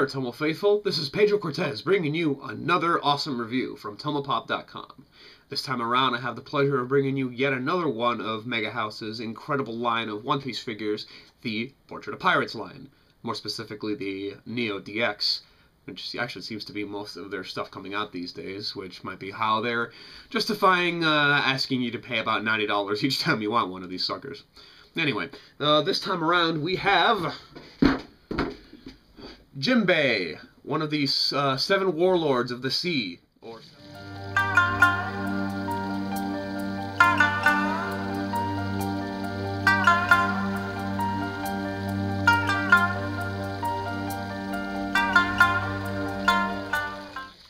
there, Tomo Faithful. This is Pedro Cortez bringing you another awesome review from Tomopop.com. This time around, I have the pleasure of bringing you yet another one of Mega House's incredible line of One Piece figures, the Portrait of Pirates line. More specifically, the Neo DX, which actually seems to be most of their stuff coming out these days, which might be how they're justifying asking you to pay about $90 each time you want one of these suckers. Anyway, this time around, we have Jinbei, one of these 7 warlords of the sea.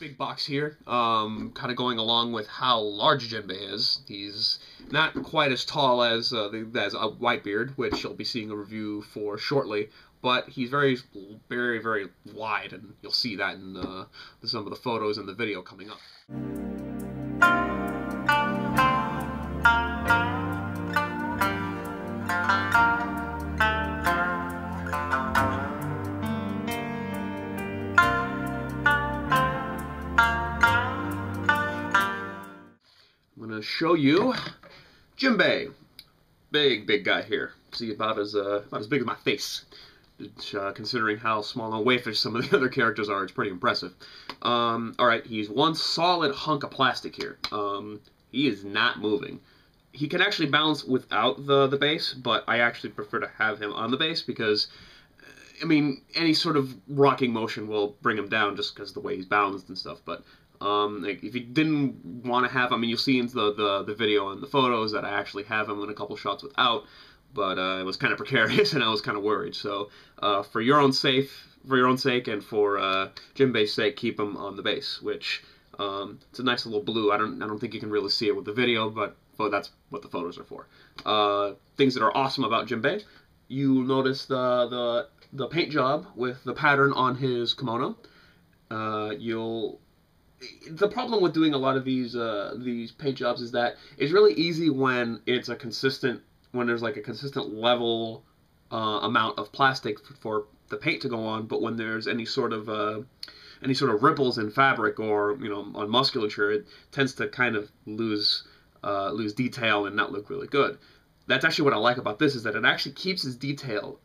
Big box here, kind of going along with how large Jinbei is. He's not quite as tall as a Whitebeard, which you'll be seeing a review for shortly. But he's very, very wide, and you'll see that in some of the photos and the video coming up. I'm going to show you Jinbei. Big guy here. See, about as big as my face. Considering how small and waifish some of the other characters are, it's pretty impressive. Alright, he's one solid hunk of plastic here. He is not moving. He can actually bounce without the base, but I actually prefer to have him on the base because, I mean, any sort of rocking motion will bring him down just because of the way he's balanced and stuff, but like, if you didn't want to have, I mean, you'll see in the video and the photos that I actually have him in a couple shots without, but it was kind of precarious and I was kind of worried. So for your own sake and for Jinbei's sake, keep him on the base, which it's a nice little blue. I don't think you can really see it with the video, but that's what the photos are for. Things that are awesome about Jinbei, you'll notice the paint job with the pattern on his kimono. The problem with doing a lot of these paint jobs is that it's really easy when it's a consistent, when there's like a consistent level amount of plastic for the paint to go on, but when there's any sort of ripples in fabric or, you know, on musculature, it tends to kind of lose detail and not look really good. That's actually what I like about this, is that it actually keeps its detail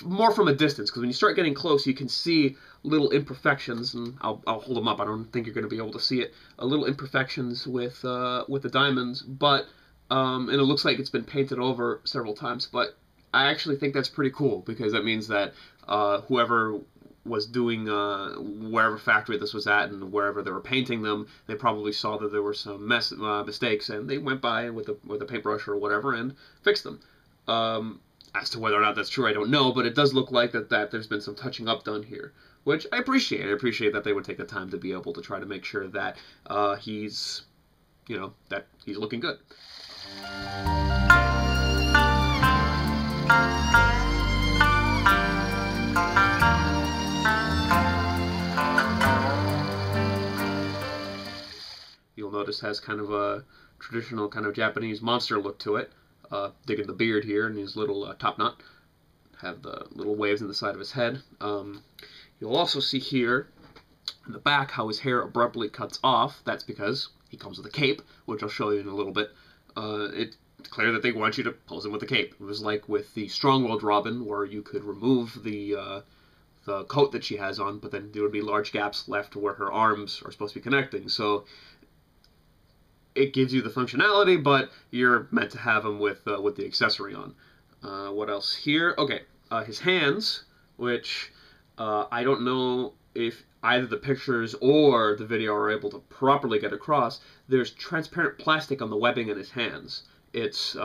more from a distance, because when you start getting close, you can see little imperfections, and I'll hold them up. I don't think you're going to be able to see it. Little imperfections with the diamonds, but and it looks like it's been painted over several times. But I actually think that's pretty cool, because that means that whoever was doing wherever factory this was at and wherever they were painting them, they probably saw that there were some mistakes, and they went by with a paintbrush or whatever and fixed them. As to whether or not that's true, I don't know, but it does look like that there's been some touching up done here, which I appreciate. I appreciate that they would take the time to be able to try to make sure that he's looking good. You'll notice has kind of a traditional kind of Japanese monster look to it. Digging the beard here and his little top knot. Have the little waves in the side of his head. You'll also see here in the back how his hair abruptly cuts off. That's because he comes with a cape, which I'll show you in a little bit. It's clear that they want you to pose him with a cape. It was like with the Strong-Willed Robin, where you could remove the coat that she has on, but then there would be large gaps left where her arms are supposed to be connecting. So it gives you the functionality, but you're meant to have him with the accessory on. What else here? Okay, his hands, which I don't know if either the pictures or the video are able to properly get across. There's transparent plastic on the webbing in his hands. It's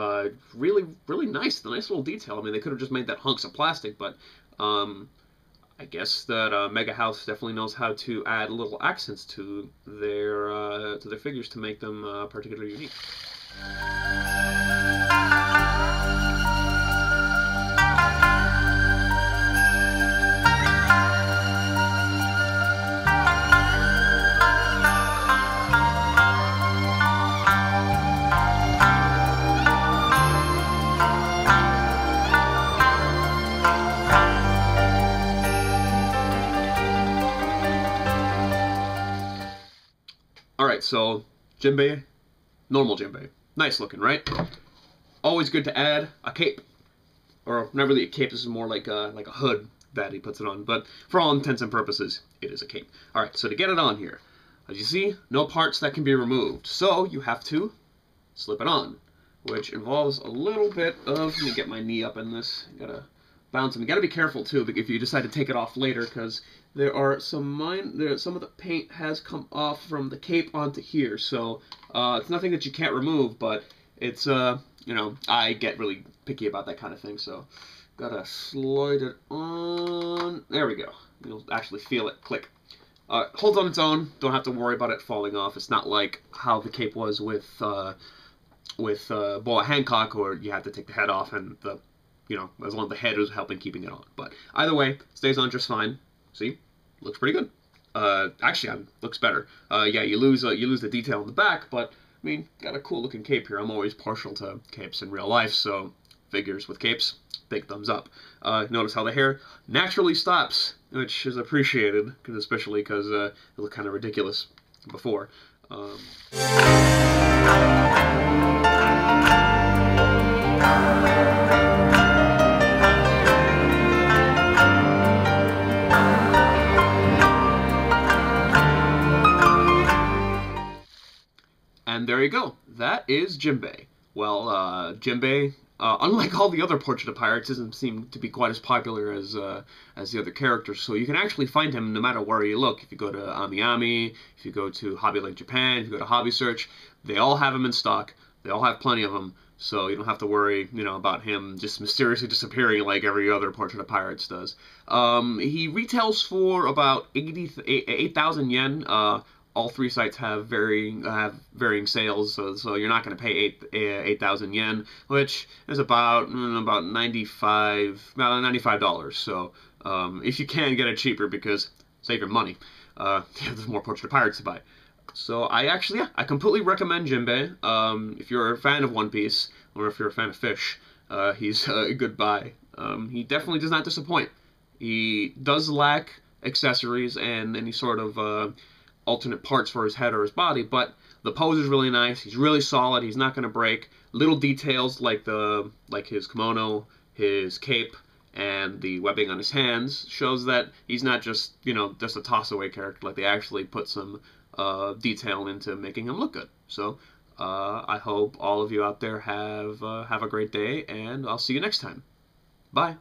really nice. The nice little detail. I mean, they could have just made that hunks of plastic, but I guess that Mega House definitely knows how to add little accents to their figures to make them particularly unique. so Jinbei, normal Jinbei. Nice looking, right? Always good to add a cape. Or not really a cape, this is more like a hood that he puts it on. But for all intents and purposes, it is a cape. Alright, so to get it on here, as you see, no parts that can be removed. So you have to slip it on, which involves a little bit of, let me get my knee up in this, you gotta bounce them. You gotta be careful too, if you decide to take it off later, because there are some of the paint has come off from the cape onto here, so it's nothing that you can't remove, but it's, you know, I get really picky about that kind of thing, so gotta slide it on. There we go. You'll actually feel it click. Holds on its own. Don't have to worry about it falling off. It's not like how the cape was with Boa Hancock, where you had to take the head off and as long as the head was helping keeping it on. But either way, stays on just fine. See, looks pretty good. Actually, looks better. Yeah, you lose the detail in the back, but I mean, got a cool looking cape here. I'm always partial to capes in real life, so figures with capes, big thumbs up. Notice how the hair naturally stops, which is appreciated, especially because it looked kind of ridiculous before. And there you go. That is Jinbei. Well, Jinbei, unlike all the other Portrait of Pirates, doesn't seem to be quite as popular as the other characters. So you can actually find him no matter where you look. If you go to AmiAmi, if you go to Hobby Link Japan, if you go to Hobby Search, they all have him in stock. They all have plenty of them. So you don't have to worry, about him just mysteriously disappearing like every other Portrait of Pirates does. He retails for about 8,000 yen. All three sites have varying sales, so you're not going to pay 8,000 yen, which is about $95. So if you can get it cheaper, because save your money, there's more Portrait of Pirates to buy. So I completely recommend Jinbei. If you're a fan of One Piece, or if you're a fan of fish, he's a good buy. He definitely does not disappoint. He does lack accessories and any sort of alternate parts for his head or his body, but the pose is really nice. He's really solid. He's not going to break. Little details like his kimono, his cape, and the webbing on his hands shows that he's not just just a toss-away character. Like, they actually put some detail into making him look good. So I hope all of you out there have a great day, and I'll see you next time. Bye.